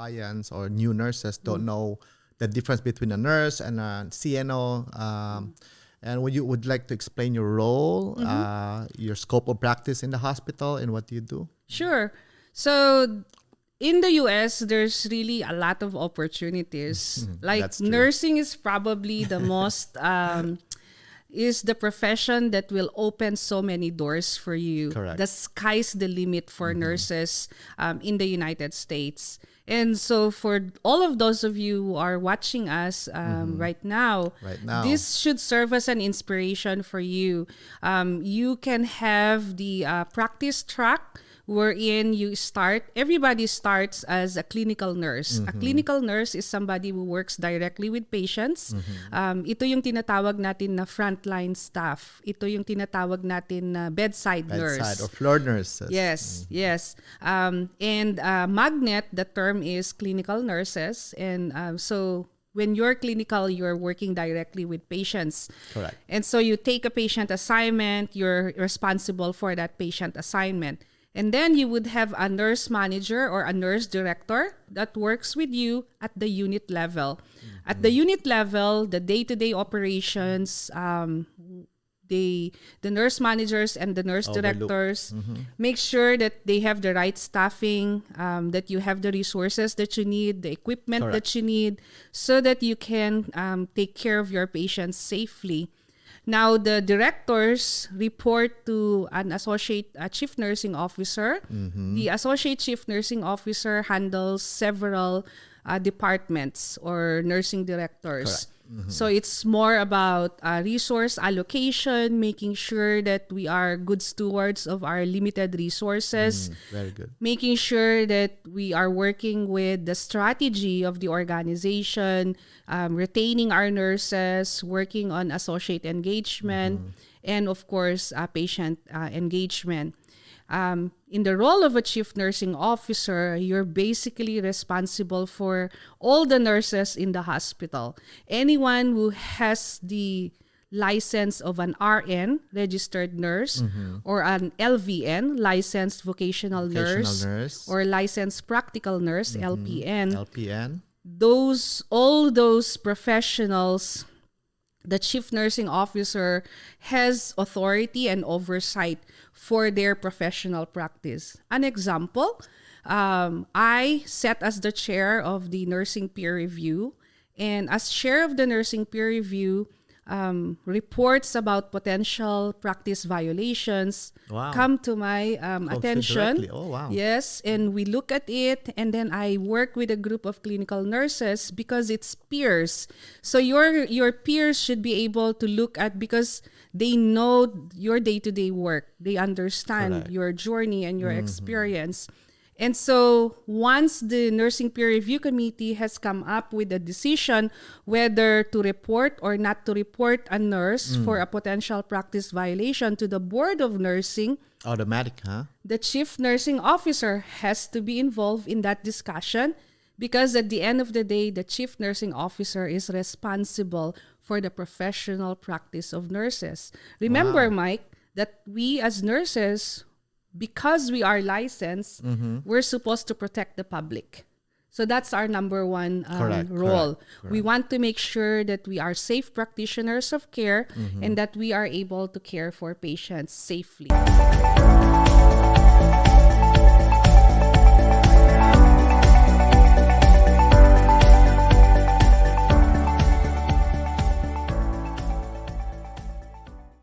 clients or new nurses don't know the difference between a nurse and a CNO. And would you like to explain your role, your scope of practice in the hospital, and what you do? Sure. So in the US, there's really a lot of opportunities. Like nursing is probably the most is the profession that will open so many doors for you. Correct. The sky's the limit for nurses in the United States. And so for all of those of you who are watching us right now, this should serve as an inspiration for you. You can have the practice track wherein everybody starts as a clinical nurse. A clinical nurse is somebody who works directly with patients. Ito yung tinatawag natin na frontline staff. Ito yung tinatawag natin na bedside nurse. Bedside or floor nurses. Yes. And magnet, the term is clinical nurses. And so when you're clinical, you're working directly with patients. Correct. And so you take a patient assignment, you're responsible for that patient assignment. And then you would have a nurse manager or a nurse director that works with you at the unit level. At the unit level, the day-to-day operations, the nurse managers and the nurse directors make sure that they have the right staffing, that you have the resources that you need, the equipment that you need, so that you can take care of your patients safely. Now, the directors report to an associate chief nursing officer. The associate chief nursing officer handles several departments or nursing directors. So it's more about resource allocation, making sure that we are good stewards of our limited resources. Very good. Making sure that we are working with the strategy of the organization, retaining our nurses, working on associate engagement, and of course, patient engagement. In the role of a chief nursing officer, you're basically responsible for all the nurses in the hospital. Anyone who has the license of an RN, registered nurse, or an LVN, licensed vocational nurse, or licensed practical nurse, LPN. All those professionals, the chief nursing officer has authority and oversight for their professional practice. An example, I sat as the chair of the nursing peer review, and as chair of the nursing peer review, reports about potential practice violations come to my attention. Oh, wow. Yes, and we look at it, and then I work with a group of clinical nurses because it's peers. So your peers should be able to look at, because they know your day-to-day work. They understand your journey and your experience. And so once the nursing peer review committee has come up with a decision whether to report or not to report a nurse for a potential practice violation to the board of nursing, automatic, the chief nursing officer has to be involved in that discussion, because at the end of the day, the chief nursing officer is responsible for the professional practice of nurses. Remember, Mike, that we as nurses, because we are licensed, we're supposed to protect the public. So that's our number one role. Correct. We want to make sure that we are safe practitioners of care and that we are able to care for patients safely.